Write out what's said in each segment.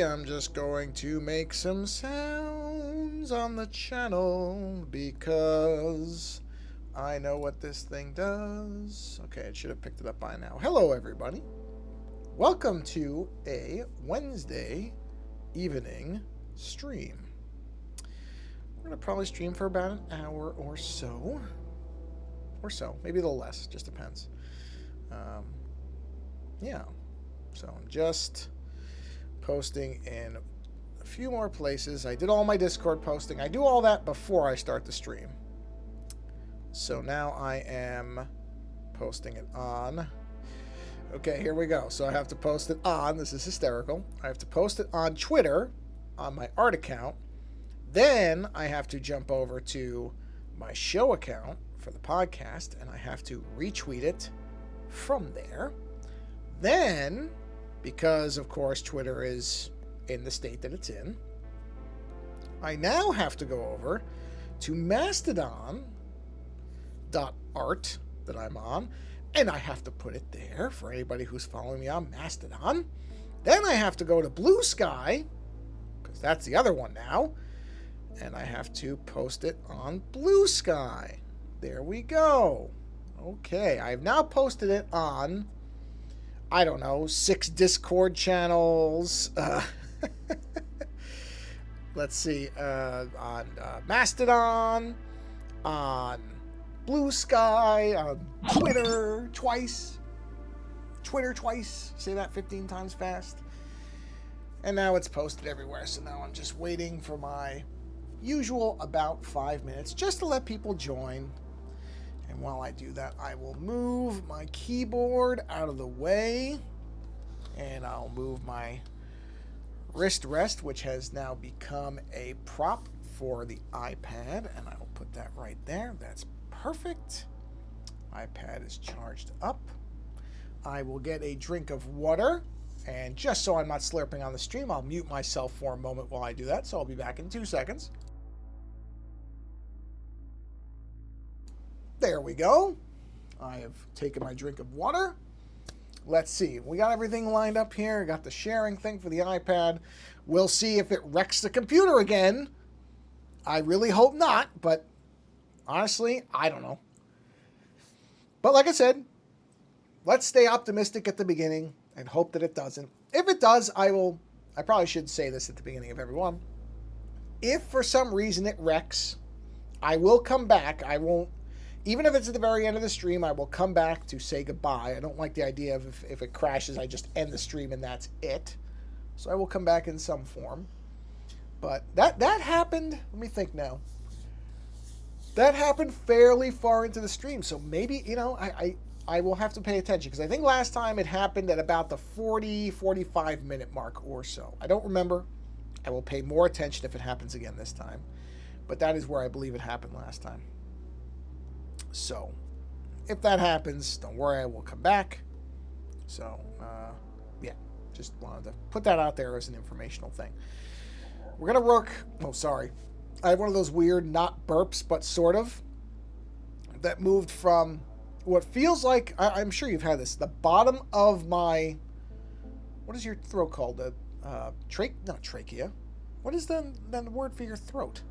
I'm just going to make some sounds on the channel because I know what this thing does. Okay, it should have picked it up by now. Hello, everybody. Welcome to a Wednesday evening stream. We're going to probably stream for about an hour or so. Maybe a little less, just depends. Yeah, so I'm just posting in a few more places. I did all my Discord posting. I do all that before I start the stream. So now I am posting it on. Okay, here we go. So I have to post it on. This is hysterical. I have to post it on Twitter, on my art account. Then I have to jump over to my show account for the podcast, and I have to retweet it from there. Then, because of course Twitter is in the state that it's in, I now have to go over to Mastodon.art that I'm on, and I have to put it there for anybody who's following me on Mastodon. Then I have to go to Blue Sky, because that's the other one now, and I have to post it on Blue Sky. There we go. Okay, I've now posted it on, I don't know, 6 Discord channels. Let's see, on Mastodon, on Blue Sky, on Twitter twice. Say that 15 times fast. And now it's posted everywhere. So now I'm just waiting for my usual about 5 minutes just to let people join. And while I do that, I will move my keyboard out of the way. And I'll move my wrist rest, which has now become a prop for the iPad. And I will put that right there. That's perfect. iPad is charged up. I will get a drink of water. And just so I'm not slurping on the stream, I'll mute myself for a moment while I do that. So I'll be back in 2 seconds. There we go. I have taken my drink of water. Let's see. We got everything lined up here. Got the sharing thing for the iPad. We'll see if it wrecks the computer again. I really hope not, but honestly, I don't know. But like I said, let's stay optimistic at the beginning and hope that it doesn't. If it does, I probably should say this at the beginning of every one. If for some reason it wrecks, I will come back. I won't. Even if it's at the very end of the stream, I will come back to say goodbye. I don't like the idea of if it crashes, I just end the stream and that's it. So I will come back in some form. But that happened, let me think now. That happened fairly far into the stream. So maybe, I will have to pay attention. Because I think last time it happened at about the 45 minute mark or so. I don't remember. I will pay more attention if it happens again this time. But that is where I believe it happened last time. So, if that happens, don't worry, I will come back. So, yeah, just wanted to put that out there as an informational thing. We're going to work, I have one of those weird, not burps, but sort of, that moved from what feels like, I'm sure you've had this, the bottom of my, what is your throat called? Not trachea. What is the word for your throat?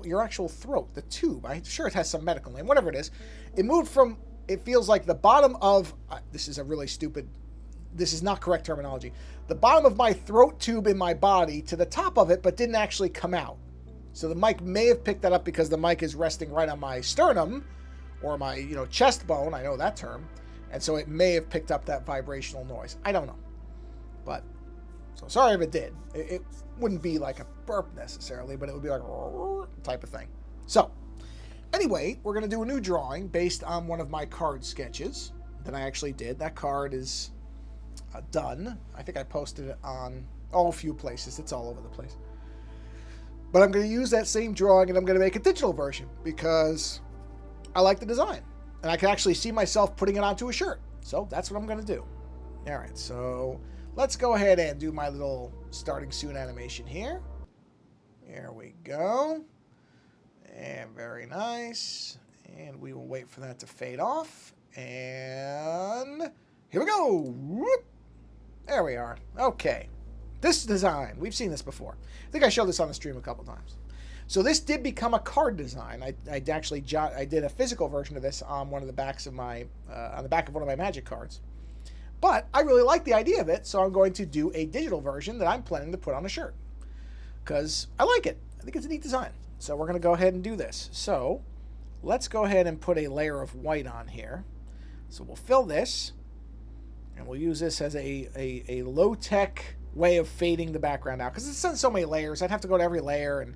Your actual throat, the tube. I'm sure it has some medical name, whatever it is. It moved from, it feels like the bottom of, this is not correct terminology, the bottom of my throat tube in my body to the top of it, but didn't actually come out. So the mic may have picked that up because the mic is resting right on my sternum or my, chest bone. I know that term. And so it may have picked up that vibrational noise. I don't know. But, so sorry if it did. It wouldn't be like a burp necessarily, but it would be like a type of thing. So, anyway, we're going to do a new drawing based on one of my card sketches that I actually did. That card is done. I think I posted it on a few places. It's all over the place. But I'm going to use that same drawing and I'm going to make a digital version because I like the design. And I can actually see myself putting it onto a shirt. So that's what I'm going to do. All right, so let's go ahead and do my little starting soon animation here. Here we go. And very nice. And we will wait for that to fade off. And here we go. Whoop. There we are. Okay. This design, we've seen this before. I think I showed this on the stream a couple times. So this did become a card design. I actually I did a physical version of this on one of the backs of my on the back of one of my Magic cards. But I really like the idea of it, so I'm going to do a digital version that I'm planning to put on a shirt because I like it. I think it's a neat design. So we're going to go ahead and do this. So let's go ahead and put a layer of white on here. So we'll fill this, and we'll use this as a low-tech way of fading the background out because it's so many layers. I'd have to go to every layer, and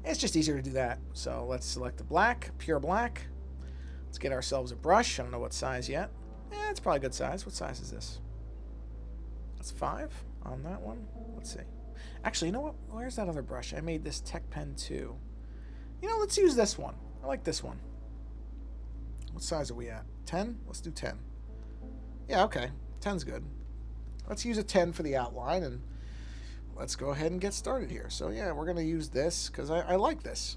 it's just easier to do that. So let's select the black, pure black. Let's get ourselves a brush. I don't know what size yet. It's probably a good size. What size is this? That's 5 on that one. Let's see. Actually, you know what? Where's that other brush? I made this Tech Pen 2. You know, let's use this one. I like this one. What size are we at? 10? Let's do 10. Yeah, okay. 10's good. Let's use a 10 for the outline, and let's go ahead and get started here. So, yeah, we're going to use this because I like this.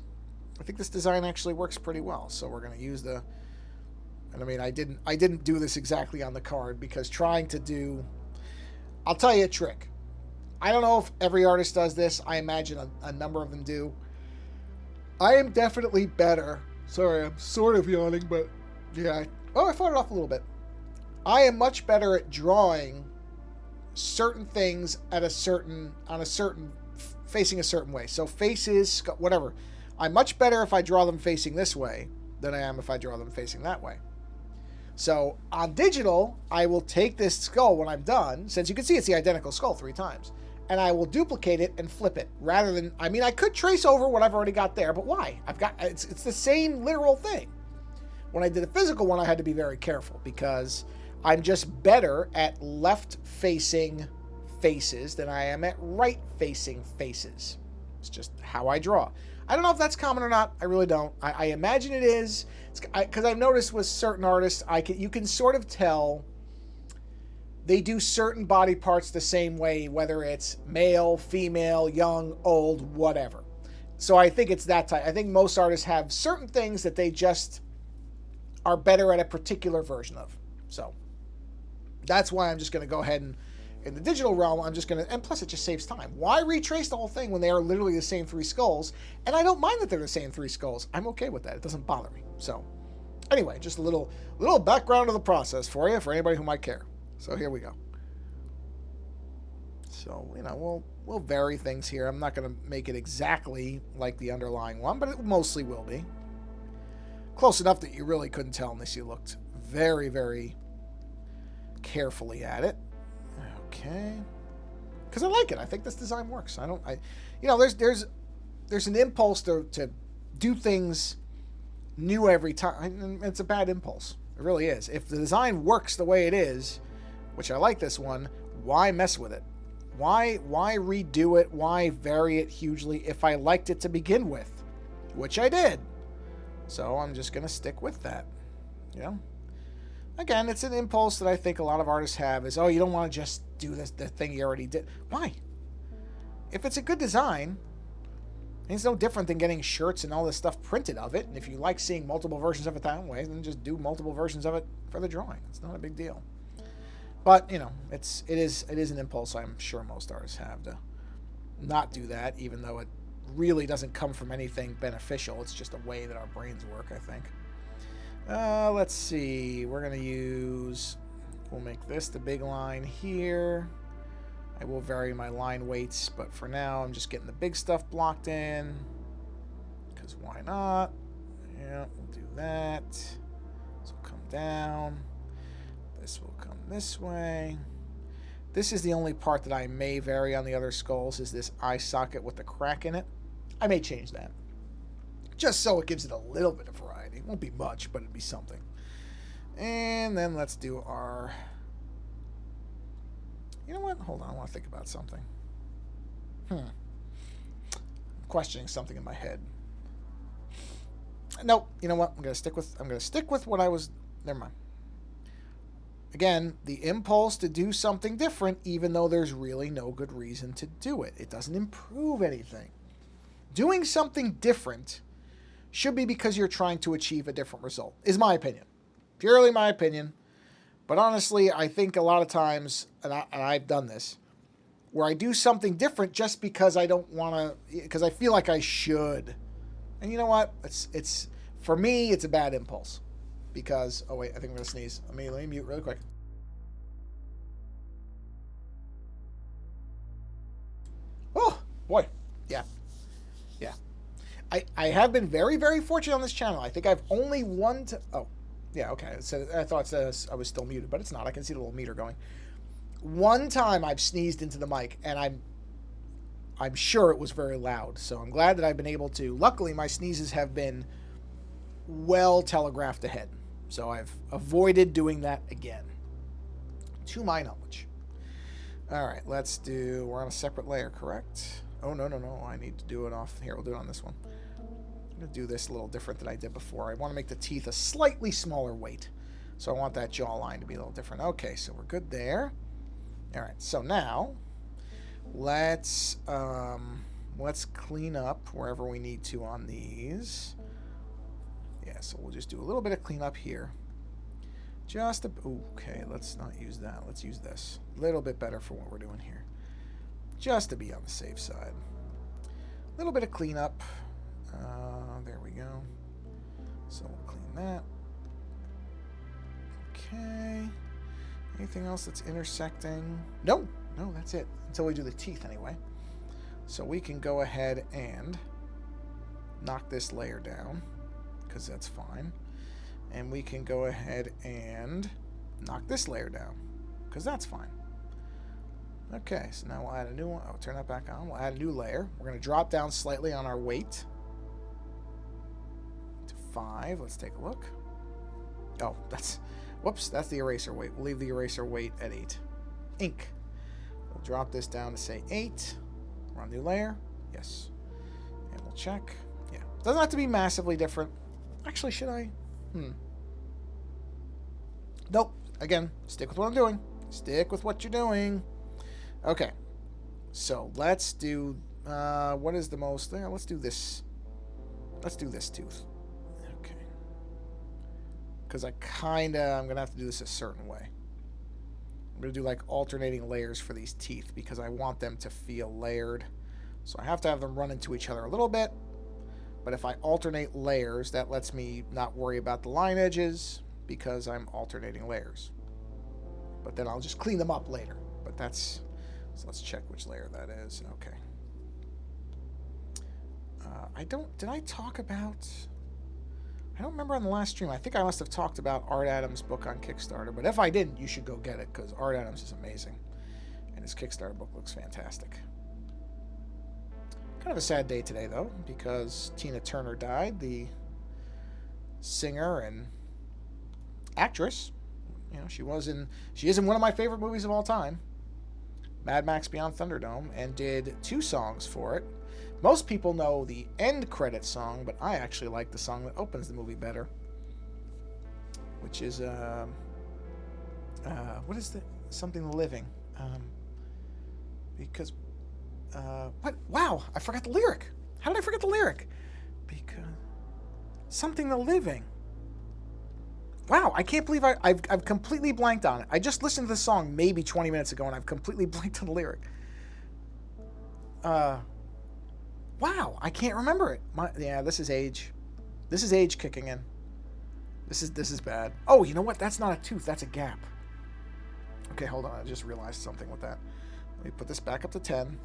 I think this design actually works pretty well. So we're going to use the... And I mean, I didn't do this exactly on the card because trying to do... I'll tell you a trick. I don't know if every artist does this. I imagine a number of them do. I am definitely better. Sorry, I'm sort of yawning, but yeah. I fought it off a little bit. I am much better at drawing certain things facing a certain way. So faces, whatever. I'm much better if I draw them facing this way than I am if I draw them facing that way. So on digital, I will take this skull when I'm done, since you can see it's the identical skull 3 times, and I will duplicate it and flip it rather than, I mean, I could trace over what I've already got there, but why? It's the same literal thing. When I did a physical one, I had to be very careful because I'm just better at left-facing faces than I am at right-facing faces. It's just how I draw. I don't know if that's common or not. I really don't. I imagine it is, because I've noticed with certain artists, you can sort of tell they do certain body parts the same way, whether it's male, female, young, old, whatever. So I think it's that type. I think most artists have certain things that they just are better at a particular version of. So that's why I'm just going to go ahead and, in the digital realm, I'm just going to, and plus it just saves time. Why retrace the whole thing when they are literally the same 3 skulls? And I don't mind that they're the same 3 skulls. I'm okay with that. It doesn't bother me. So anyway, just a little background of the process for you, for anybody who might care. So here we go. So, you know, we'll vary things here. I'm not going to make it exactly like the underlying one, but it mostly will be. Close enough that you really couldn't tell unless you looked very, very carefully at it. Okay. Because I like it. I think this design works. There's an impulse to do things new every time. It's a bad impulse. It really is. If the design works the way it is, which I like this one, why mess with it? Why redo it? Why vary it hugely if I liked it to begin with? Which I did. So I'm just going to stick with that. You know? Again, it's an impulse that I think a lot of artists have is, oh, you don't want to just do the thing you already did. Why? If it's a good design, it's no different than getting shirts and all this stuff printed of it. And if you like seeing multiple versions of it that way, then just do multiple versions of it for the drawing. It's not a big deal. But, you know, it is an impulse I'm sure most artists have to not do that, even though it really doesn't come from anything beneficial. It's just a way that our brains work, I think. Let's see. We'll make this the big line here. I will vary my line weights, but for now I'm just getting the big stuff blocked in. Because why not? Yeah, we'll do that. This will come down. This will come this way. This is the only part that I may vary on the other skulls, is this eye socket with the crack in it. I may change that. Just so it gives it a little bit of variety. It won't be much, but it'll be something. And then let's do our... You know what? Hold on, I want to think about something. I'm questioning something in my head. Nope. You know what? I'm gonna stick with what I was... Never mind. Again, the impulse to do something different, even though there's really no good reason to do it. It doesn't improve anything. Doing something different should be because you're trying to achieve a different result, is my opinion. Purely my opinion. But honestly, I think a lot of times, and I've done this, where I do something different just because I don't want to, because I feel like I should. And you know what? It's for me, it's a bad impulse. Because, oh wait, I think I'm going to sneeze. Let me mute really quick. Oh, boy. Yeah. Yeah. I have been very, very fortunate on this channel. I think I've only one to... Oh, yeah, okay. So I thought it says I was still muted, but it's not. I can see the little meter going. One time I've sneezed into the mic, and I'm sure it was very loud. So I'm glad that I've been able to... Luckily, my sneezes have been well telegraphed ahead. So I've avoided doing that again, to my knowledge. All right, let's do... We're on a separate layer, correct? Oh, no. I need to do it off... Here, we'll do it on this one. I'm going to do this a little different than I did before. I want to make the teeth a slightly smaller weight. So I want that jawline to be a little different. Okay, so we're good there. All right, so now let's clean up wherever we need to on these. Yeah, so we'll just do a little bit of cleanup here. Just a... Okay, let's not use that. Let's use this. A little bit better for what we're doing here. Just to be on the safe side. A little bit of cleanup. There we go. So we'll clean that. Okay. Anything else that's intersecting? No, that's it. Until we do the teeth anyway. So we can go ahead and knock this layer down, because that's fine. And we can go ahead and knock this layer down, because that's fine. Okay, so now we'll add a new one. Oh, turn that back on. We'll add a new layer. We're going to drop down slightly on our weight to 5. Let's take a look. Oh, that's... Whoops, that's the eraser weight. We'll leave the eraser weight at 8. Ink. We'll drop this down to, say, 8. We're on new layer. Yes. And we'll check. Yeah. Doesn't have to be massively different. Actually, should I? Nope. Again, stick with what I'm doing. Stick with what you're doing. Okay. So, let's do... what is the most... let's do this. Let's do this tooth. Okay. Because I'm going to have to do this a certain way. I'm going to do like alternating layers for these teeth because I want them to feel layered. So I have to have them run into each other a little bit. But if I alternate layers, that lets me not worry about the line edges because I'm alternating layers. But then I'll just clean them up later. But that's... So let's check which layer that is. Okay. Did I talk about... I don't remember on the last stream. I think I must have talked about Art Adams' book on Kickstarter. But if I didn't, you should go get it because Art Adams is amazing. And his Kickstarter book looks fantastic. Kind of a sad day today, though, because Tina Turner died, the singer and actress. You know, she is in one of my favorite movies of all time, Mad Max Beyond Thunderdome, and did 2 songs for it. Most people know the end credit song, but I actually like the song that opens the movie better, which is what is the Something Living? Because what? Wow, I forgot the lyric. How did I forget the lyric? Because Something the Living. Wow, I can't believe I've completely blanked on it. I just listened to the song maybe 20 minutes ago, and I've completely blanked on the lyric. Wow, I can't remember it. Yeah, this is age. This is age kicking in. This is bad. Oh, you know what? That's not a tooth. That's a gap. Okay, hold on. I just realized something with that. Let me put this back up to 10.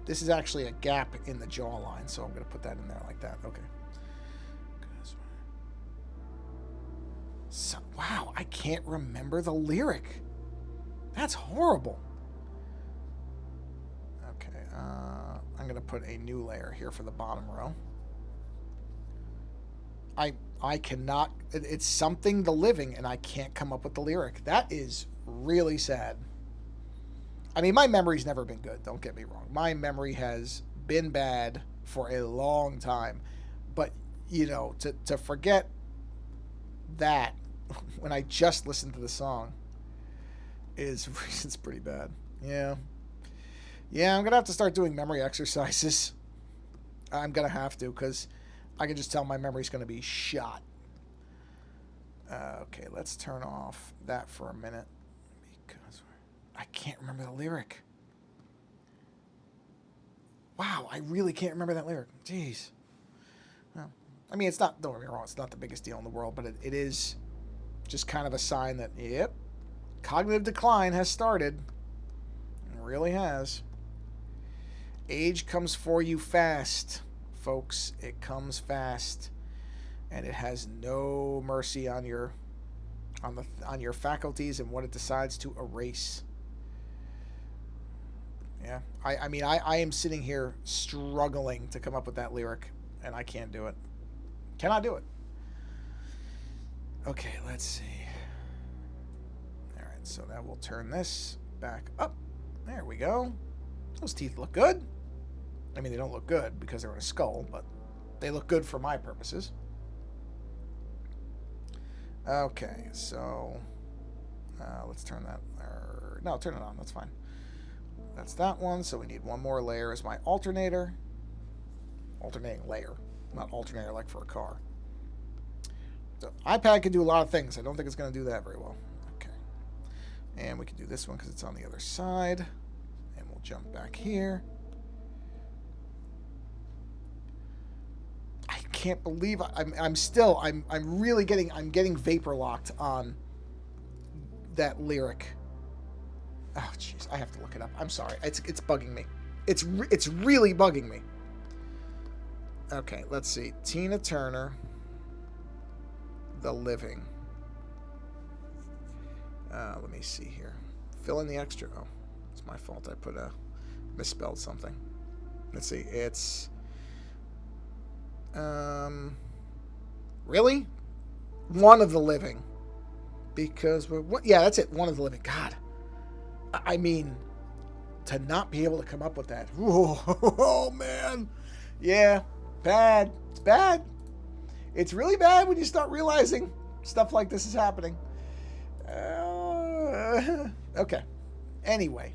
This is actually a gap in the jawline, so I'm going to put that in there like that. Okay. So, wow, I can't remember the lyric. That's horrible. Okay, I'm going to put a new layer here for the bottom row. I cannot... It's Something the Living, and I can't come up with the lyric. That is really sad. I mean, my memory's never been good, don't get me wrong. My memory has been bad for a long time. But, you know, to forget that when I just listened to the song it's pretty bad. Yeah. Yeah, I'm going to have to start doing memory exercises. I'm going to have to, because I can just tell my memory's going to be shot. Okay, let's turn off that for a minute, because I can't remember the lyric. Wow, I really can't remember that lyric. Jeez. Well, I mean, it's not, don't get me wrong, it's not the biggest deal in the world, but it is just kind of a sign that, yep, cognitive decline has started. It really has. Age comes for you fast, folks. It comes fast. And it has no mercy on your faculties and what it decides to erase. Yeah, I mean, I am sitting here struggling to come up with that lyric, and I can't do it. Cannot do it. Okay, let's see. All right, so now we'll turn this back up. There we go. Those teeth look good. I mean, they don't look good because they're in a skull, but they look good for my purposes. Okay, so let's turn that. No, turn it on. That's fine. That's that one. So we need one more layer as my alternator. Alternating layer, not alternator like for a car. The iPad can do a lot of things. I don't think it's going to do that very well. Okay. And we can do this one because it's on the other side. And we'll jump back here. I can't believe I'm really getting vapor locked on that lyric. Oh jeez, I have to look it up. I'm sorry. It's bugging me. It's really bugging me. Okay, let's see. Tina Turner, The Living. Let me see here. Fill in the extra. Oh, it's my fault. I put misspelled something. Let's see. It's really? One of the Living. Because yeah, that's it. One of the Living. God. I mean, to not be able to come up with that. Oh, man. Yeah, bad. It's bad. It's really bad when you start realizing stuff like this is happening. Okay. Anyway,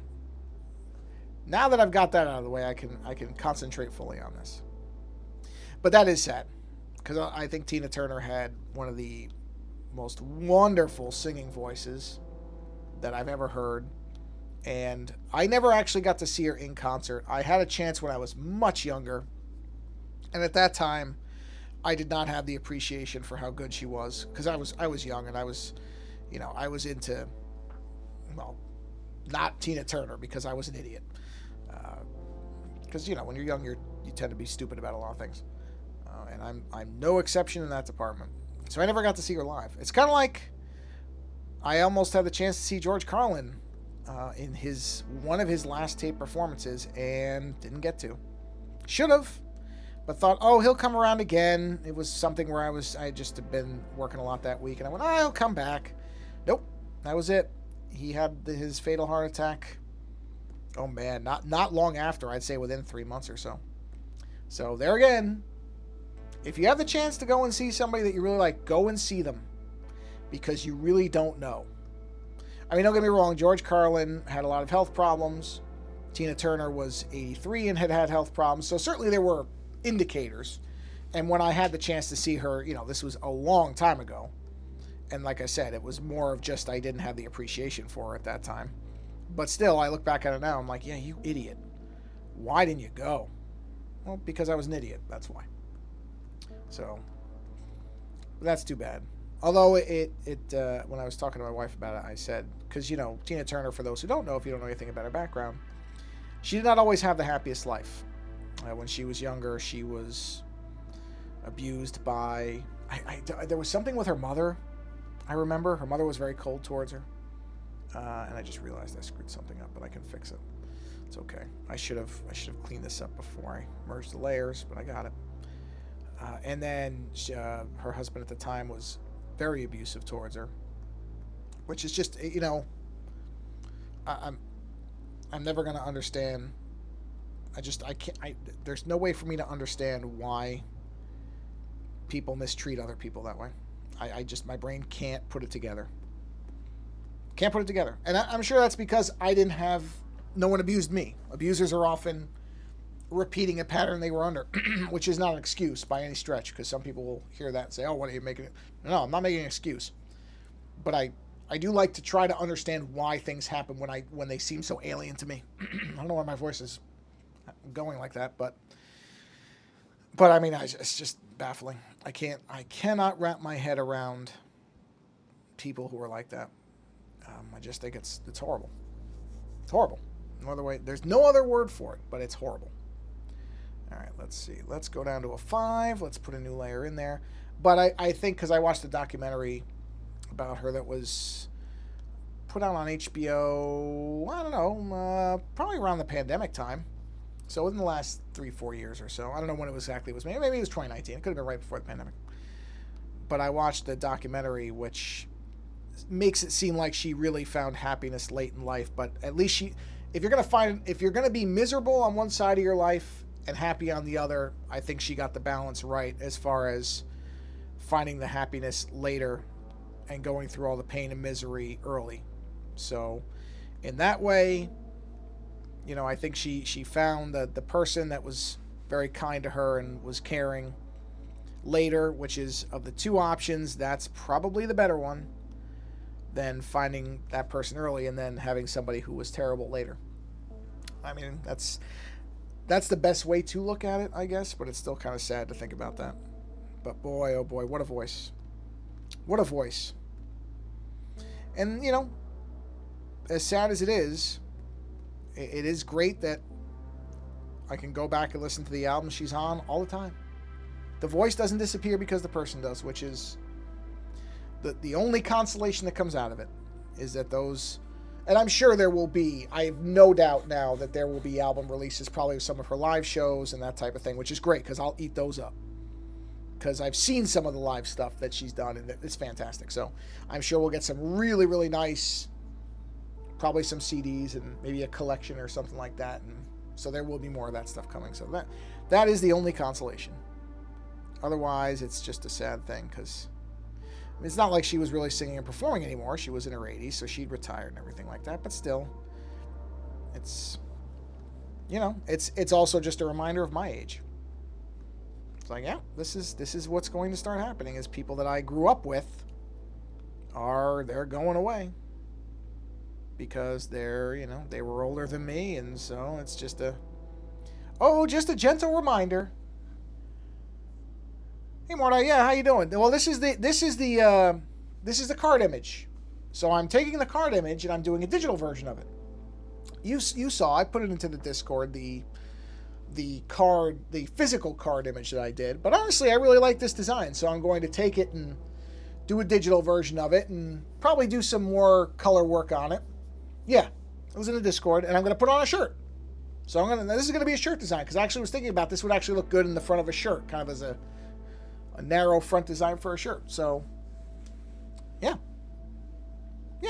now that I've got that out of the way, I can concentrate fully on this. But that is sad, because I think Tina Turner had one of the most wonderful singing voices that I've ever heard. And I never actually got to see her in concert. I had a chance when I was much younger. And at that time, I did not have the appreciation for how good she was. Because I was young and I was into, well, not Tina Turner because I was an idiot. Because, when you're young, you tend to be stupid about a lot of things. And I'm no exception in that department. So I never got to see her live. It's kind of like I almost had the chance to see George Carlin in one of his last tape performances and didn't get to. Should have, but thought, oh, he'll come around again. It was something where I just had been working a lot that week, and I went, oh, he'll come back. Nope, that was it. He had his fatal heart attack. Oh man, not long after. I'd say within 3 months or so. So there again, if you have the chance to go and see somebody that you really like, go and see them, because you really don't know. I mean, don't get me wrong, George Carlin had a lot of health problems. Tina Turner was 83 and had health problems. So certainly there were indicators. And when I had the chance to see her, this was a long time ago. And like I said, it was more of just I didn't have the appreciation for her at that time. But still, I look back at it now, I'm like, yeah, you idiot. Why didn't you go? Well, because I was an idiot. That's why. So, that's too bad. Although when I was talking to my wife about it, I said, because, Tina Turner, for those who don't know, if you don't know anything about her background, she did not always have the happiest life. When she was younger, she was abused by, there was something with her mother. I remember her mother was very cold towards her. And I just realized I screwed something up, but I can fix it. It's okay. I should have cleaned this up before I merged the layers, but I got it. And then her husband at the time was very abusive towards her, which is just, I'm never going to understand. There's no way for me to understand why people mistreat other people that way. My brain can't put it together. Can't put it together. And I'm sure that's because no one abused me. Abusers are often repeating a pattern they were under, which is not an excuse by any stretch, because some people will hear that and say, oh, what are you making it? No, I'm not making an excuse. But I do like to try to understand why things happen when they seem so alien to me. I don't know why my voice is going like that, but I mean, it's just baffling. I cannot wrap my head around people who are like that. I just think it's horrible. It's horrible. No other way. There's no other word for it, but it's horrible. All right, let's see. Let's go down to a 5. Let's put a new layer in there. But I think because I watched a documentary about her that was put out on HBO, I don't know, probably around the pandemic time. So in the last 3-4 years or so. I don't know when it exactly was made. Maybe it was 2019. It could have been right before the pandemic. But I watched the documentary, which makes it seem like she really found happiness late in life. But at least if you're going to be miserable on one side of your life and happy on the other, I think she got the balance right as far as finding the happiness later and going through all the pain and misery early. So in that way, I think she found the person that was very kind to her and was caring later, which is, of the two options, that's probably the better one than finding that person early and then having somebody who was terrible later. I mean, that's the best way to look at it, I guess, but it's still kind of sad to think about that. But boy, oh boy, what a voice. What a voice. And, as sad as it is great that I can go back and listen to the album she's on all the time. The voice doesn't disappear because the person does, which is the only consolation that comes out of it, is that those, and I'm sure there will be, I have no doubt now that there will be album releases, probably with some of her live shows and that type of thing, which is great because I'll eat those up. Because I've seen some of the live stuff that she's done and it's fantastic. So I'm sure we'll get some really, really nice, probably some CDs and maybe a collection or something like that. And so there will be more of that stuff coming. So that is the only consolation. Otherwise, it's just a sad thing because it's not like she was really singing and performing anymore. She was in her 80s, so she'd retired and everything like that. But still, it's also just a reminder of my age. It's like, yeah, this is what's going to start happening. Is people that I grew up with they're going away because they were older than me, and so it's just a gentle reminder. Hey, Morta, yeah, how you doing? Well, this is the card image. So I'm taking the card image and I'm doing a digital version of it. You saw I put it into the Discord, the physical card image that I did. But honestly, I really like this design, so I'm going to take it and do a digital version of it and probably do some more color work on it. Yeah, it was in the Discord, and I'm going to put on a shirt. So this is going to be a shirt design because I actually was thinking about this would actually look good in the front of a shirt, kind of as a narrow front design for a shirt. So, yeah,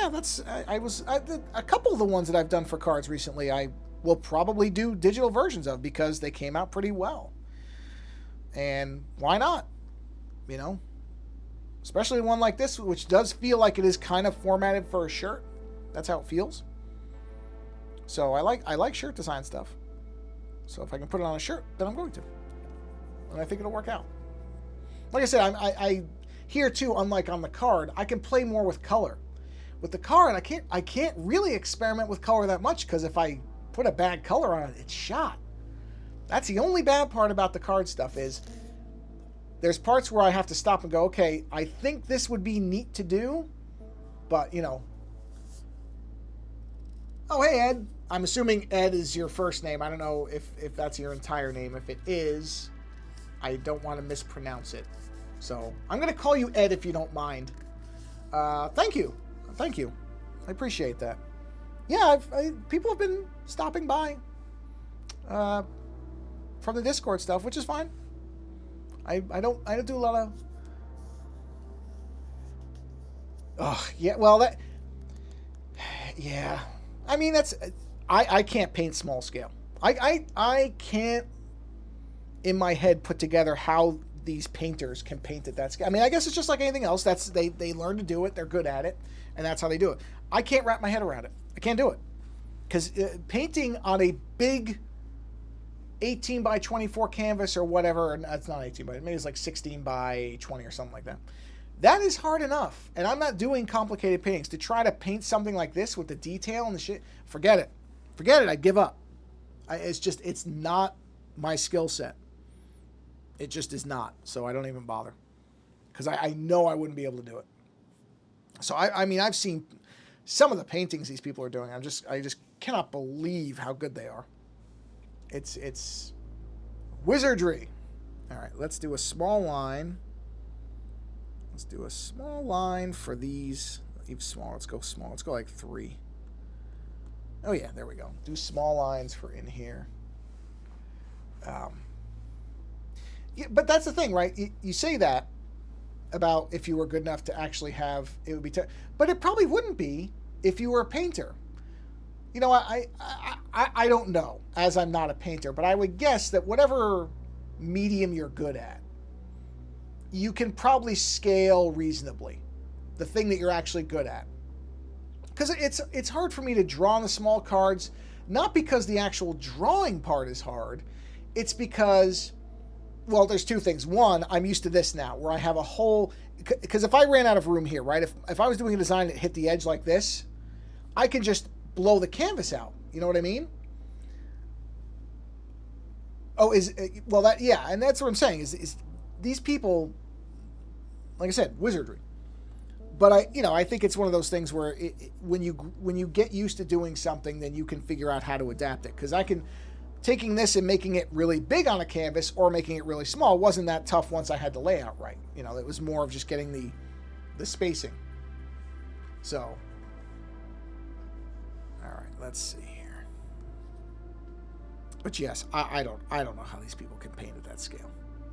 that's a couple of the ones that I've done for cards recently. I will probably do digital versions of because they came out pretty well. And why not? Especially one like this, which does feel like it is kind of formatted for a shirt. That's how it feels. So I like shirt design stuff. So if I can put it on a shirt, then I'm going to. And I think it'll work out. Like I said, I here too, unlike on the card, I can play more with color. With the card, I can't really experiment with color that much because if I put a bad color on it, it's shot. That's the only bad part about the card stuff is there's parts where I have to stop and go, okay, I think this would be neat to do, but Oh, hey, Ed. I'm assuming Ed is your first name. I don't know if that's your entire name. If it is, I don't want to mispronounce it. So I'm going to call you Ed if you don't mind. Thank you. Thank you. I appreciate that. Yeah, people have been stopping by from the Discord stuff, which is fine. I don't do a lot of... Oh, yeah, well, that... Yeah. I mean, that's... I can't paint small scale. I can't, in my head, put together how these painters can paint at that scale. I mean, I guess it's just like anything else. They learn to do it. They're good at it. And that's how they do it. I can't wrap my head around it. I can't do it. Because painting on a big 18 by 24 canvas or whatever, and it's not 18 by, maybe it's like 16 by 20 or something like that. That is hard enough. And I'm not doing complicated paintings. To try to paint something like this with the detail and the shit, forget it. Forget it. I'd give up. It's not my skill set. It just is not. So I don't even bother. Because I know I wouldn't be able to do it. So I mean, I've seen some of the paintings these people are doing. I just cannot believe how good they are. It's wizardry. All right, let's do a small line. Let's do a small line for these. Even small. Let's go small. Let's go like 3. Oh yeah, there we go. Do small lines for in here. Yeah, but that's the thing, right? You say that about if you were good enough to actually have it would be, but it probably wouldn't be if you were a painter. You know, I don't know, as I'm not a painter, but I would guess that whatever medium you're good at, you can probably scale reasonably the thing that you're actually good at. Because it's hard for me to draw on the small cards, not because the actual drawing part is hard. It's because, well, there's 2 things. One, I'm used to this now, where I have a whole, because if I ran out of room here, right, if I was doing a design that hit the edge like this, I can just blow the canvas out. You know what I mean? Oh, well, that, yeah, and that's what I'm saying, is these people, like I said, wizardry. But I think it's one of those things where when you get used to doing something, then you can figure out how to adapt it. Because taking this and making it really big on a canvas or making it really small wasn't that tough once I had the layout right. It was more of just getting the spacing. So, all right, let's see here. But yes, I don't know how these people can paint at that scale.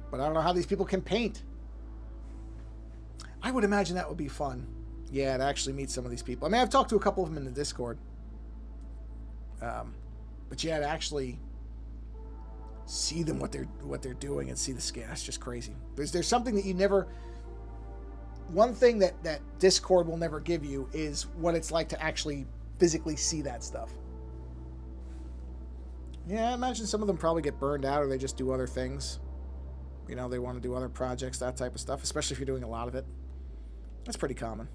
But I don't know how these people can paint. I would imagine that would be fun. Yeah, to actually meet some of these people. I mean, I've talked to a couple of them in the Discord. But yeah, to actually see them, what they're doing, and see the scale, that's just crazy. There's something that you never... One thing that Discord will never give you is what it's like to actually physically see that stuff. Yeah, I imagine some of them probably get burned out or they just do other things. They want to do other projects, that type of stuff, especially if you're doing a lot of it. That's pretty common.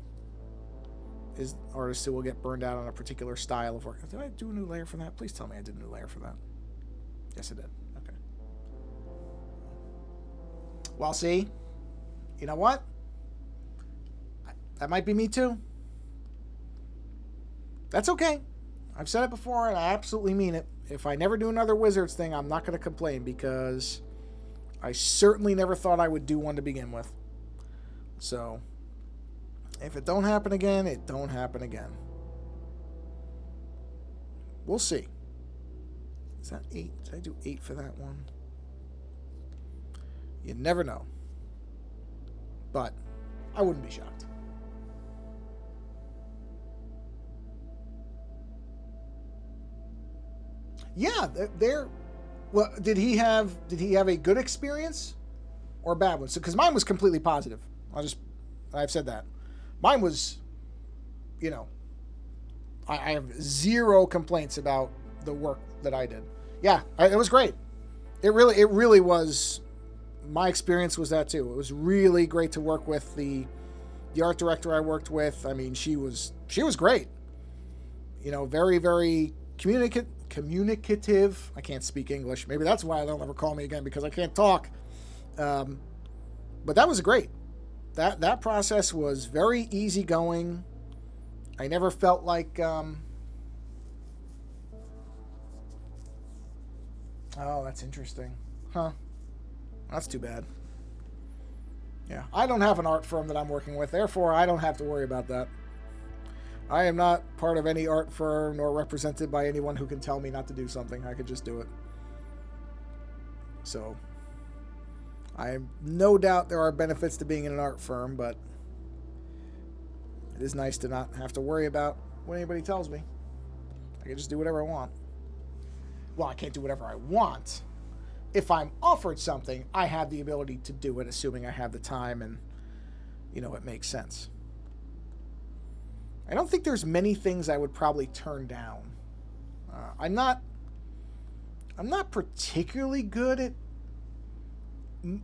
Is artists who will get burned out on a particular style of work. Did I do a new layer for that? Please tell me I did a new layer for that. Yes, I did. Okay. Well, see, you know what? That might be me too. That's okay. I've said it before, and I absolutely mean it. If I never do another Wizards thing, I'm not going to complain, because I certainly never thought I would do one to begin with. So, if it don't happen again, it don't happen again. We'll see. Is that 8? Did I do 8 for that one? You never know. But I wouldn't be shocked. Yeah, they're... Well, did he have a good experience or a bad one? So, because mine was completely positive. I've said that. Mine was, I have 0 complaints about the work that I did. Yeah, it was great. It really was. My experience was that too. It was really great to work with the art director I worked with. I mean, she was great. Very, very communicative. I can't speak English. Maybe that's why they'll never call me again, because I can't talk. But that was great. That process was very easygoing. I never felt like... Oh, that's interesting. Huh. That's too bad. Yeah, I don't have an art firm that I'm working with, therefore I don't have to worry about that. I am not part of any art firm nor represented by anyone who can tell me not to do something. I could just do it. So... I have no doubt there are benefits to being in an art firm, but it is nice to not have to worry about what anybody tells me. I can just do whatever I want. Well, I can't do whatever I want. If I'm offered something, I have the ability to do it, assuming I have the time and, it makes sense. I don't think there's many things I would probably turn down. I'm not particularly good at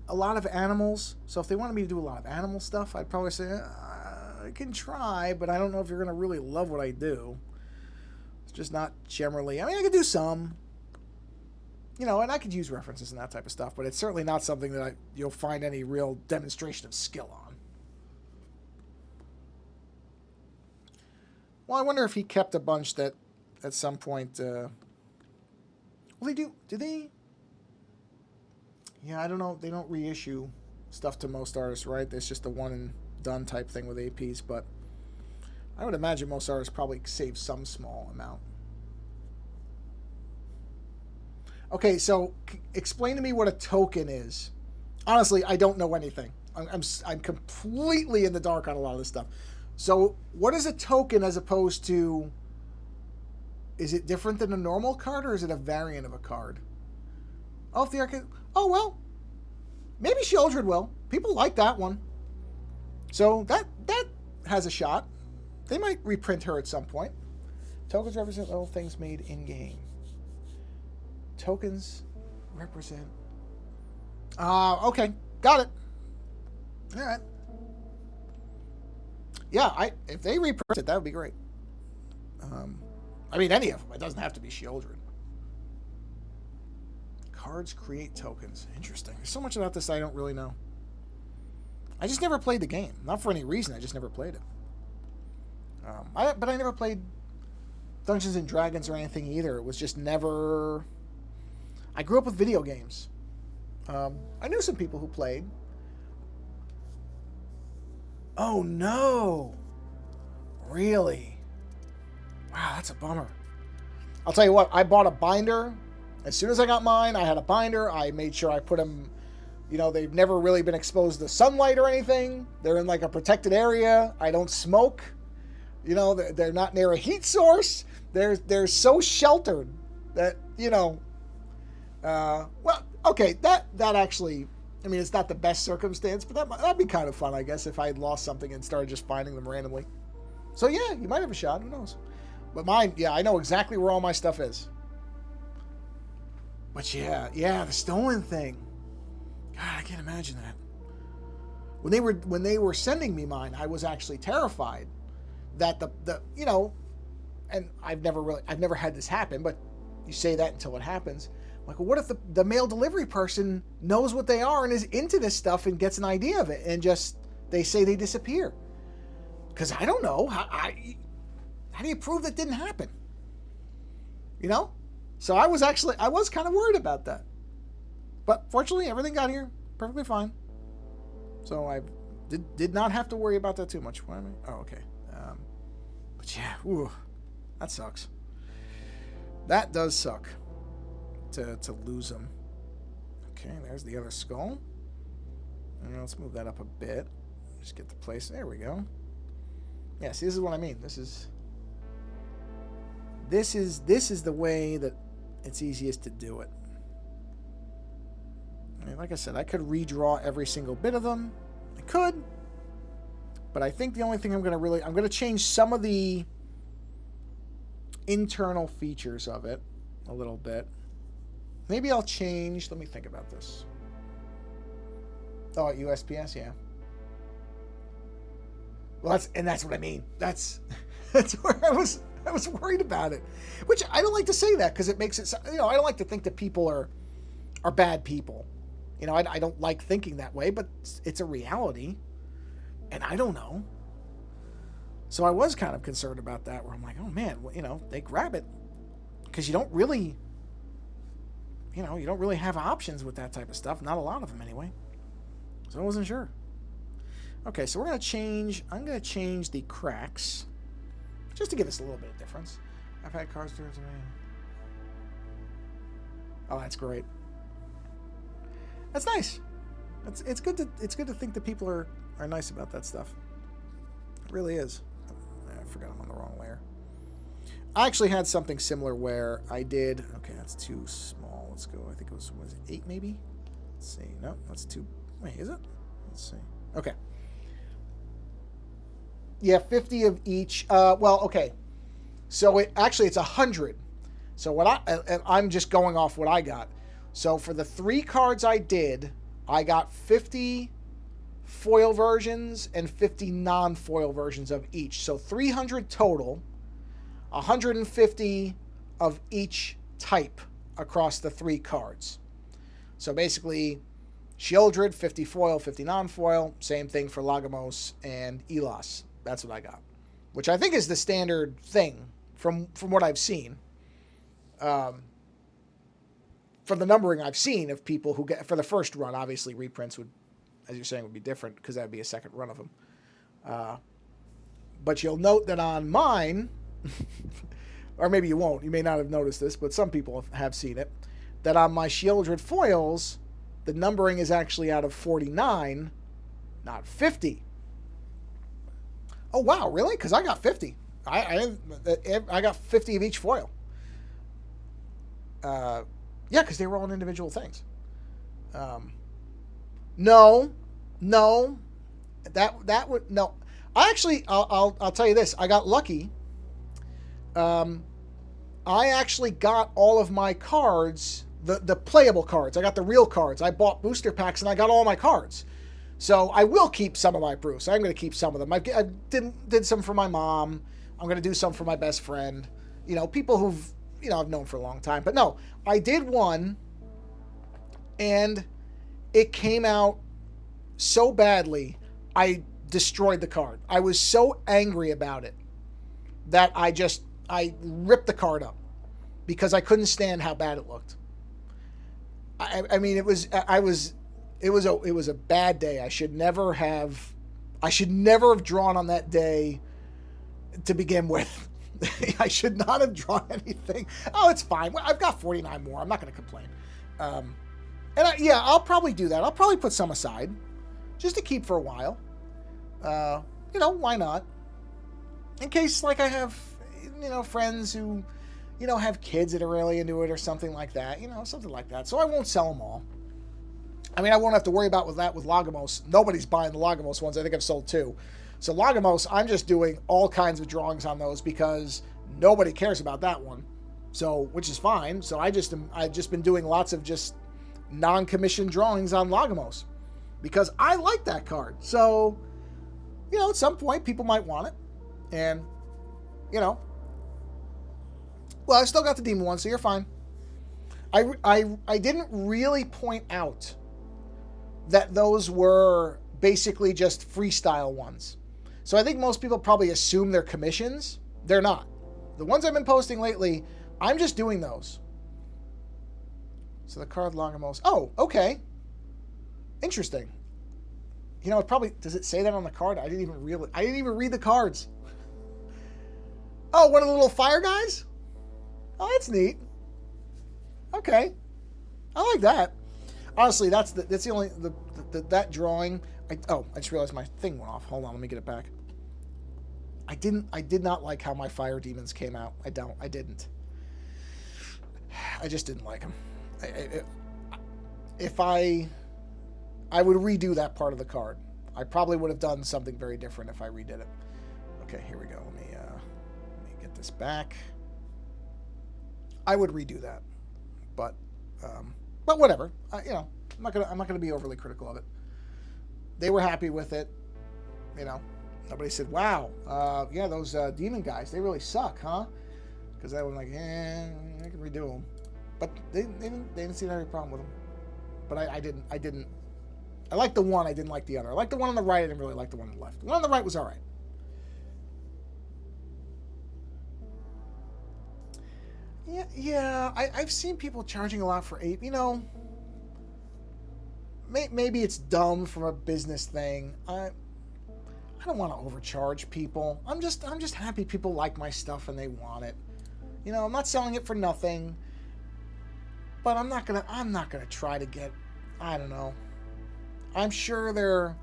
a lot of animals, so if they wanted me to do a lot of animal stuff, I'd probably say, I can try, but I don't know if you're going to really love what I do. It's just not generally... I mean, I could do some, You know, and I could use references and that type of stuff, but it's certainly not something that you'll find any real demonstration of skill on. Well, I wonder if he kept a bunch that at some point... well, they do... Do they... Yeah, I don't know. They don't reissue stuff to most artists, right? There's just a one-and-done type thing with APs, but I would imagine most artists probably save some small amount. Okay, so explain to me what a token is. Honestly, I don't know anything. I'm completely in the dark on a lot of this stuff. So what is a token as opposed to... Is it different than a normal card, or is it a variant of a card? Oh, if the arcade... Oh, well. Maybe Shieldred will. People like that one. So that has a shot. They might reprint her at some point. Tokens represent little things made in-game. Tokens represent... okay. Got it. All right. Yeah, if they reprint it, that would be great. I mean, any of them. It doesn't have to be Shieldred. Cards create tokens. Interesting. There's so much about this I don't really know. I just never played the game. Not for any reason. I just never played it. But I never played Dungeons and Dragons or anything either. It was just never... I grew up with video games. I knew some people who played. Oh, no. Really? Wow, that's a bummer. I'll tell you what. I bought a binder. As soon as I got mine, I had a binder. I made sure I put them... You know, they've never really been exposed to sunlight or anything. They're in like a protected area. I don't smoke. You know, they're not near a heat source. They're so sheltered that, you know... well, okay, that actually... I mean, it's not the best circumstance, but that'd be kind of fun, I guess, if I had lost something and started just finding them randomly. So, yeah, you might have a shot. Who knows? But mine, yeah, I know exactly where all my stuff is. But, yeah, the stolen thing. God, I can't imagine that. When they were sending me mine, I was actually terrified that the you know, and I've never had this happen, but you say that until it happens. Like, well, what if the mail delivery person knows what they are and is into this stuff and gets an idea of it and just they say they disappear? Because I don't know. How do you prove that didn't happen? You know? So I was kind of worried about that. But fortunately, everything got here perfectly fine. So I did not have to worry about that too much. What am I? Oh, okay. But yeah, ooh, that sucks. That does suck. To lose them. Okay, there's the other skull. And let's move that up a bit. Just get the place. There we go. Yeah, see, this is what I mean. This is the way that it's easiest to do it. I mean, like I said, I could redraw every single bit of them. I could. But I think the only thing I'm going to change some of the internal features of it a little bit. Maybe I'll change... Let me think about this. Oh, USPS, yeah. Well, that's what I mean. That's where I was worried about it. Which I don't like to say that because it makes it... You know, I don't like to think that people are bad people. You know, I don't like thinking that way, but it's a reality. And I don't know. So I was kind of concerned about that, where I'm like, oh man, well, you know, they grab it. Because you don't really... You know, you don't really have options with that type of stuff. Not a lot of them, anyway. So I wasn't sure. Okay, so I'm going to change the cracks. Just to give us a little bit of difference. I've had cards turn to me. Oh, that's great. That's nice. It's good to think that people are nice about that stuff. It really is. I forgot I'm on the wrong layer. I actually had something similar where I did... Okay, that's too small. Let's go. I think it was 8 maybe? Let's see. No, that's too... Wait, is it? Let's see. Okay. Yeah, 50 of each. Well, okay. So it's 100. So I'm just going off what I got. So for the 3 cards I did, I got 50 foil versions and 50 non-foil versions of each. So 300 total. 150 of each type across the 3 cards. So basically, Sheoldred, 50 foil, 50 non-foil. Same thing for Lagomos and Elos. That's what I got. Which I think is the standard thing from what I've seen. From the numbering I've seen of people who get, for the first run, obviously reprints would, as you're saying, would be different because that would be a second run of them. But you'll note that on mine, or maybe you won't, you may not have noticed this, but some people have seen it, that on my Sheoldred foils, the numbering is actually out of 49, not 50. Oh, wow, really? Because I got 50. I got 50 of each foil. Yeah, because they were all individual things. No, that would no. I'll tell you this. I got lucky. I actually got all of my cards, the playable cards. I got the real cards. I bought booster packs and I got all my cards. So I will keep some of my proofs. I'm going to keep some of them. I did some for my mom. I'm going to do some for my best friend. You know, people who've, you know, I've known for a long time. But no, I did one and it came out so badly, I destroyed the card. I was so angry about it that I ripped the card up because I couldn't stand how bad it looked. I mean, it was a bad day. I should never have drawn on that day to begin with. I should not have drawn anything. Oh, it's fine. I've got 49 more. I'm not going to complain. I'll probably do that. I'll probably put some aside just to keep for a while. You know, why not? In case, like, I have, you know, friends who, you know, have kids that are really into it or something like that. You know, something like that. So I won't sell them all. I mean, I won't have to worry about with Lagomos. Nobody's buying the Lagomos ones. I think I've sold 2. So Lagomos, I'm just doing all kinds of drawings on those because nobody cares about that one. So, which is fine. So I've just been doing lots of just non-commissioned drawings on Lagomos because I like that card. So, you know, at some point people might want it. And, you know, well, I still got the demon one, so you're fine. I didn't really point out that those were basically just freestyle ones. So I think most people probably assume they're commissions. They're not. The ones I've been posting lately, I'm just doing those. So the card Lagomos. Oh, okay. Interesting. You know, it probably, does it say that on the card? I didn't even read the cards. Oh, one of the little fire guys? Oh, that's neat. Okay. I like that. Honestly, that's the only that drawing. I just realized my thing went off. Hold on, let me get it back. I did not like how my fire demons came out. I didn't. I just didn't like them. I would redo that part of the card. I probably would have done something very different if I redid it. Okay, here we go. Let me get this back. I would redo that, but whatever. You know, I'm not gonna be overly critical of it. They were happy with it. You know, nobody said, "Wow, yeah, those demon guys, they really suck, huh?" Because I was like, "Yeah, I can redo them," but they didn't seem to have any problem with them. But I didn't. I liked the one. I didn't like the other. I liked the one on the right. I didn't really like the one on the left. The one on the right was all right. Yeah. I've seen people charging a lot for 8. You know, maybe it's dumb from a business thing. I don't want to overcharge people. I'm just happy people like my stuff and they want it. You know, I'm not selling it for nothing. But I'm not gonna try to get, I don't know. I'm sure there are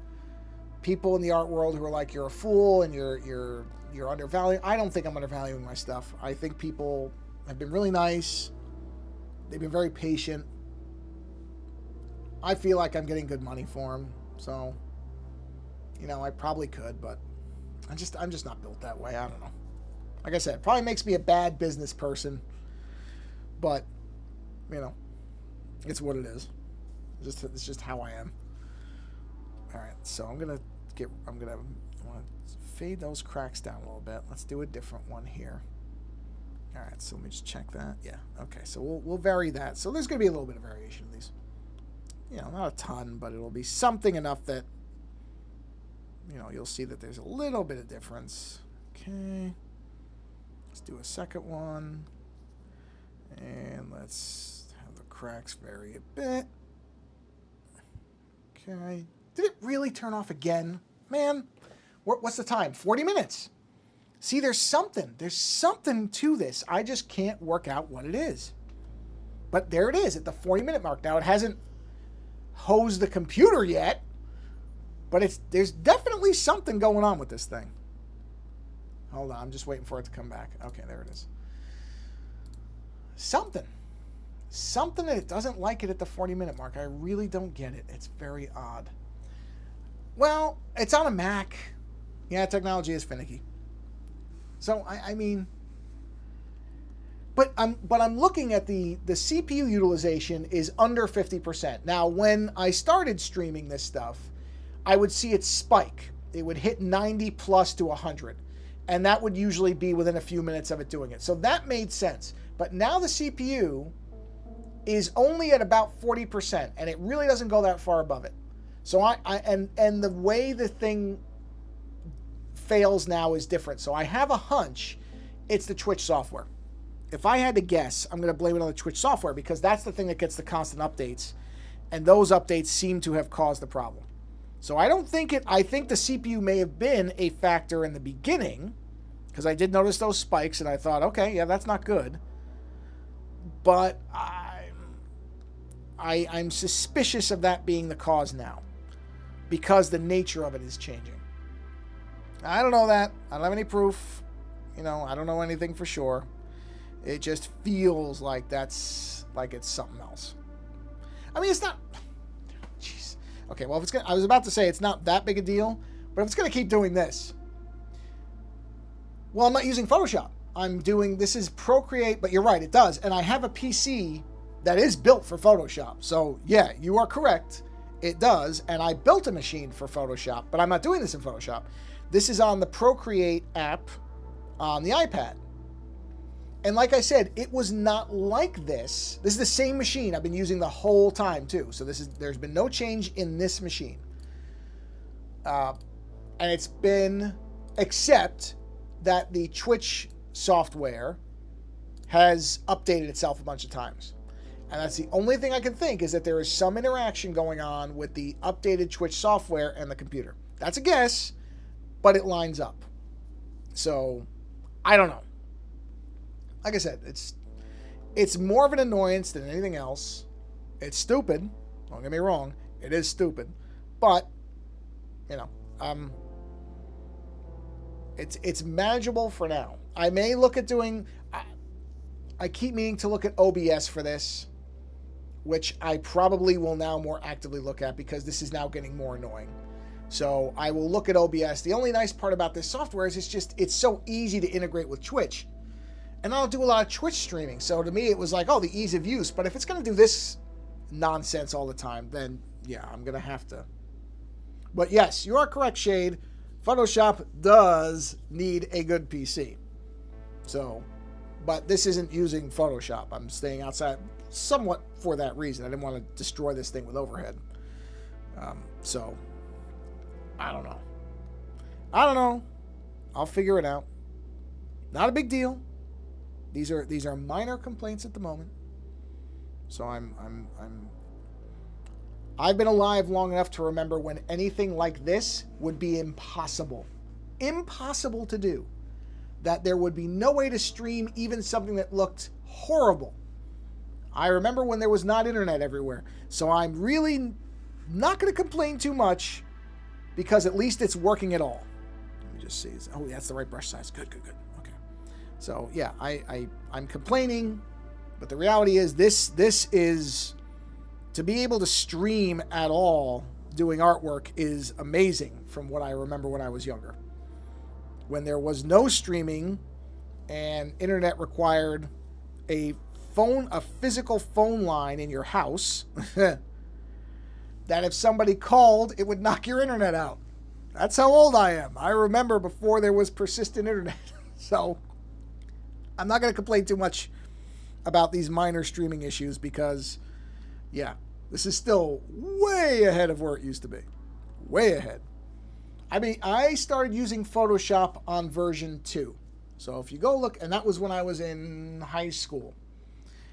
people in the art world who are like, you're a fool and you're undervalued. I don't think I'm undervaluing my stuff. I think people have been really nice. They've been very patient. I feel like I'm getting good money for them. So, you know, I probably could, but I'm just not built that way. I don't know. Like I said, it probably makes me a bad business person, but you know, it's what it is. It's just how I am. All right, so I'm gonna want to fade those cracks down a little bit. Let's do a different one here. All right, so let me just check that. Yeah, okay, so we'll vary that. So there's going to be a little bit of variation in these. You know, not a ton, but it'll be something enough that, you know, you'll see that there's a little bit of difference. Okay, let's do a second one. And let's have the cracks vary a bit. Okay. Did it really turn off again? Man, what's the time? 40 minutes. See, there's something. There's something to this. I just can't work out what it is. But there it is at the 40-minute mark. Now, it hasn't hosed the computer yet, but there's definitely something going on with this thing. Hold on. I'm just waiting for it to come back. Okay, there it is. Something that it doesn't like it at the 40-minute mark. I really don't get it. It's very odd. Well, it's on a Mac. Yeah, technology is finicky. So I mean, but I'm looking at the CPU utilization is under 50%. Now, when I started streaming this stuff, I would see it spike. It would hit 90 plus to 100, and that would usually be within a few minutes of it doing it. So that made sense. But now the CPU is only at about 40%, and it really doesn't go that far above it. So and the way the thing fails now is different. So I have a hunch it's the Twitch software. If I had to guess, I'm going to blame it on the Twitch software because that's the thing that gets the constant updates, and those updates seem to have caused the problem. So I don't think it. I think the CPU may have been a factor in the beginning because I did notice those spikes, and I thought, okay, yeah, that's not good. But I'm suspicious of that being the cause now because the nature of it is changing. I don't know that. I don't have any proof. You know, I don't know anything for sure. It just feels like it's something else. I mean, it's not. Jeez. Okay, well, if it's gonna, I was about to say it's not that big a deal, but if it's going to keep doing this, well, I'm not using Photoshop. This is Procreate, but you're right, it does. And I have a PC that is built for Photoshop. So, yeah, you are correct. It does. And I built a machine for Photoshop, but I'm not doing this in Photoshop. This is on the Procreate app on the iPad. And like I said, it was not like this. This is the same machine I've been using the whole time, too. So there's been no change in this machine. And it's been, except that the Twitch software has updated itself a bunch of times. And that's the only thing I can think is that there is some interaction going on with the updated Twitch software and the computer. That's a guess, but it lines up. So, I don't know. Like I said, it's more of an annoyance than anything else. It's stupid. Don't get me wrong. It is stupid. But, you know, it's manageable for now. I may look at doing... I keep meaning to look at OBS for this, which I probably will now more actively look at because this is now getting more annoying. So I will look at OBS. The only nice part about this software is it's so easy to integrate with Twitch. And I don't do a lot of Twitch streaming. So to me, it was like, oh, the ease of use. But if it's going to do this nonsense all the time, then yeah, I'm going to have to. But yes, you are correct, Shade. Photoshop does need a good PC. So, but this isn't using Photoshop. I'm staying outside somewhat for that reason. I didn't want to destroy this thing with overhead. So, I don't know. I'll figure it out. Not a big deal. These are minor complaints at the moment. So I've been alive long enough to remember when anything like this would be impossible. Impossible to do. That there would be no way to stream even something that looked horrible. I remember when there was not internet everywhere. So I'm really not going to complain too much because at least it's working at all. Let me just see. Oh, that's the right brush size. Good. Okay. So, yeah, I'm complaining, but the reality is this is, to be able to stream at all doing artwork is amazing from what I remember when I was younger. When there was no streaming and internet required a physical phone line in your house, that if somebody called, it would knock your internet out. That's how old I am. I remember before there was persistent internet. So, I'm not going to complain too much about these minor streaming issues because, yeah, this is still way ahead of where it used to be. Way ahead. I mean, I started using Photoshop on version 2. So if you go look, and that was when I was in high school.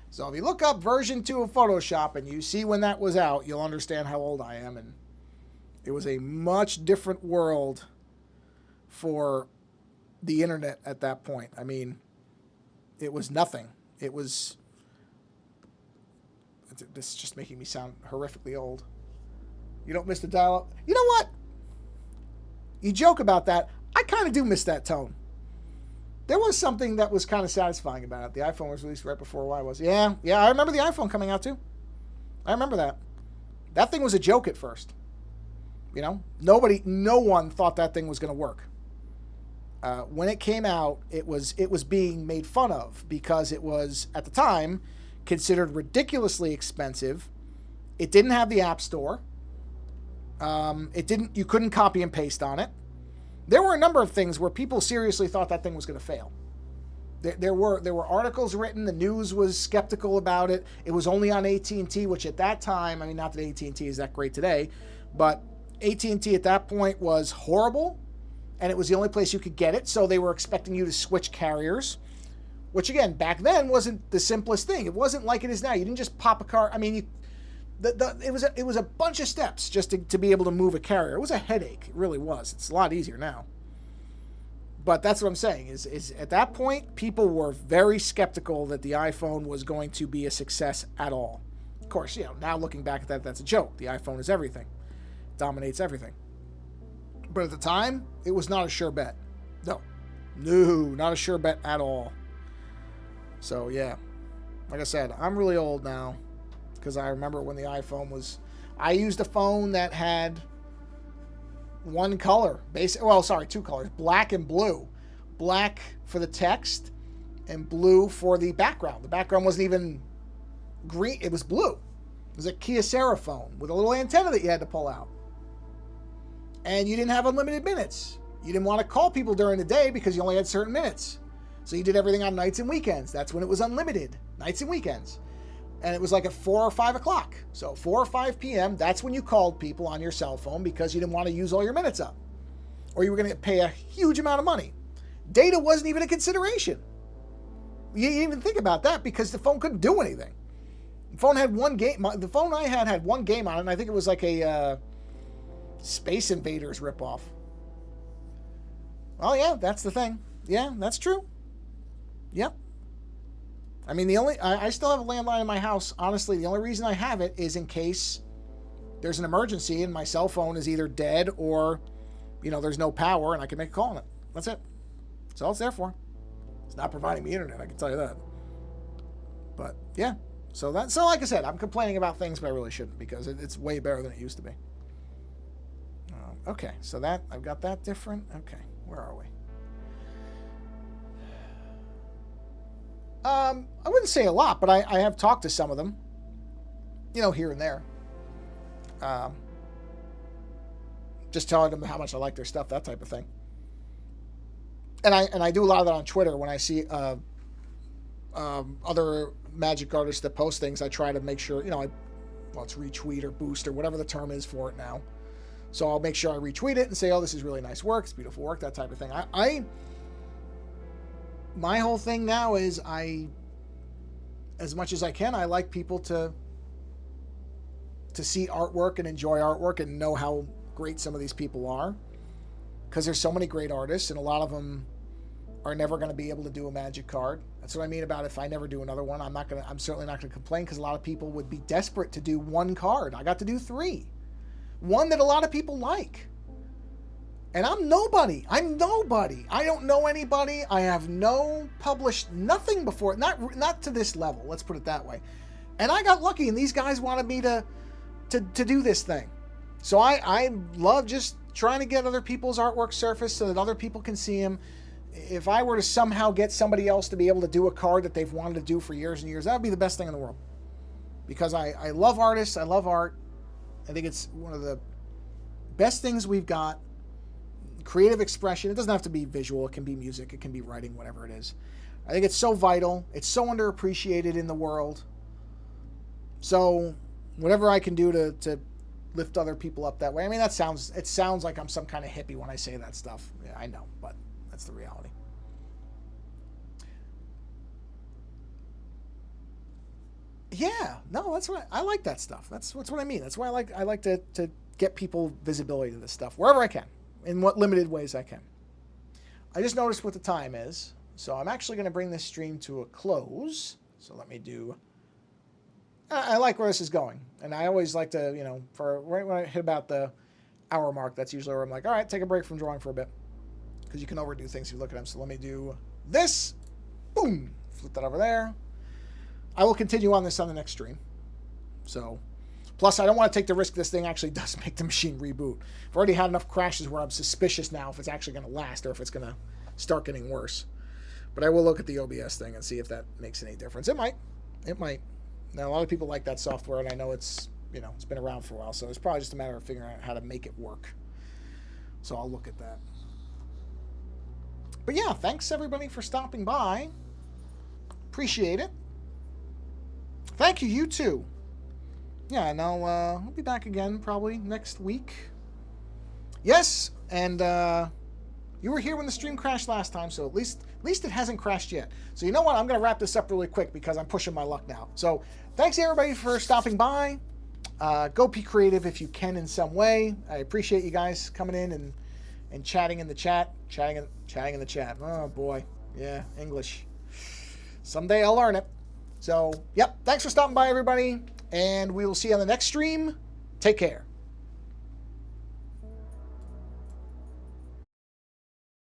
So if you look up version 2 of Photoshop and you see when that was out, you'll understand how old I am. And it was a much different world for the internet at that point. I mean, it was nothing. It was... This is just making me sound horrifically old. You don't miss the dial-up? You know what? You joke about that. I kind of do miss that tone. There was something that was kind of satisfying about it. The iPhone was released right before I was. Yeah, I remember the iPhone coming out too. I remember that. That thing was a joke at first. You know, no one thought that thing was going to work. When it came out, it was being made fun of because it was, at the time, considered ridiculously expensive. It didn't have the App Store. You couldn't copy and paste on it. There were a number of things where people seriously thought that thing was going to fail. There were articles written. The news was skeptical about it. It was only on AT&T, which at that time, I mean, not that AT&T is that great today, but AT&T at that point was horrible, and it was the only place you could get it, so they were expecting you to switch carriers, which, again, back then wasn't the simplest thing. It wasn't like it is now. You didn't just pop a card. I mean, it was a bunch of steps just to be able to move a carrier. It was a headache. It really was. It's a lot easier now. But that's what I'm saying, is at that point, people were very skeptical that the iPhone was going to be a success at all. Of course, now looking back at that, that's a joke. The iPhone is everything. It dominates everything. But at the time, it was not a sure bet. No, not a sure bet at all. So, yeah. Like I said, I'm really old now. Because I remember when the iPhone was... I used a phone that had one color. Two colors. Black and blue. Black for the text and blue for the background. The background wasn't even green. It was blue. It was a Kyocera phone with a little antenna that you had to pull out. And you didn't have unlimited minutes. You didn't want to call people during the day because you only had certain minutes. So you did everything on nights and weekends. That's when it was unlimited. Nights and weekends. And it was like at 4 or 5 o'clock. So 4 or 5 p.m., that's when you called people on your cell phone because you didn't want to use all your minutes up. Or you were going to pay a huge amount of money. Data wasn't even a consideration. You didn't even think about that because the phone couldn't do anything. The phone had one game. The phone I had one game on it, and I think it was like a Space Invaders ripoff. Well, yeah, that's the thing. Yeah, that's true. Yep. I mean, I still have a landline in my house. Honestly, the only reason I have it is in case there's an emergency and my cell phone is either dead or, there's no power and I can make a call on it. That's it. That's all it's there for. It's not providing me internet, I can tell you that. But, yeah. So like I said, I'm complaining about things, but I really shouldn't because it's way better than it used to be. Okay, so I've got that different. Okay, where are we? I wouldn't say a lot, but I have talked to some of them, here and there. Just telling them how much I like their stuff, that type of thing. And I do a lot of that on Twitter when I see other Magic artists that post things. I try to make sure, it's retweet or boost or whatever the term is for it now. So I'll make sure I retweet it and say, oh, this is really nice work, it's beautiful work, that type of thing. My whole thing now is as much as I can, I like people to see artwork and enjoy artwork and know how great some of these people are. Because there's so many great artists, and a lot of them are never going to be able to do a Magic card. That's what I mean about if I never do another one, I'm certainly not going to complain because a lot of people would be desperate to do one card. I got to do 3. One that a lot of people like. And I'm nobody. I don't know anybody. I have published nothing before. Not to this level. Let's put it that way. And I got lucky, and these guys wanted me to do this thing. So I love just trying to get other people's artwork surfaced so that other people can see them. If I were to somehow get somebody else to be able to do a card that they've wanted to do for years and years, that would be the best thing in the world. Because I love artists. I love art. I think it's one of the best things we've got. Creative expression. It doesn't have to be visual. It can be music. It can be writing, whatever it is. I think it's so vital. It's so underappreciated in the world. So whatever I can do to lift other people up that way. I mean, it sounds like I'm some kind of hippie when I say that stuff. Yeah, I know, but that's the reality. Yeah, no, that's what I like that stuff. That's what I mean. That's why I like to get people visibility to this stuff wherever I can, in what limited ways I can. I just noticed what the time is, so I'm actually going to bring this stream to a close. So let me do. I like where this is going, and I always like to, for right when I hit about the hour mark, that's usually where I'm like, all right, take a break from drawing for a bit, because you can overdo things if you look at them. So let me do this. Boom, flip that over there. I will continue on this on the next stream. So, plus I don't want to take the risk this thing actually does make the machine reboot. I've already had enough crashes where I'm suspicious now if it's actually going to last or if it's going to start getting worse. But I will look at the OBS thing and see if that makes any difference. It might. It might. Now, a lot of people like that software, and I know it's been around for a while, so it's probably just a matter of figuring out how to make it work. So I'll look at that. But yeah, thanks everybody for stopping by. Appreciate it. Thank you, you too. Yeah, and I'll be back again probably next week. Yes, and you were here when the stream crashed last time, so at least it hasn't crashed yet. So you know what? I'm going to wrap this up really quick because I'm pushing my luck now. So thanks everybody for stopping by. Go be creative if you can in some way. I appreciate you guys coming in and chatting in the chat. Chatting in the chat. Oh boy. Yeah, English. Someday I'll learn it. So, yep. Thanks for stopping by, everybody. And we will see you on the next stream. Take care.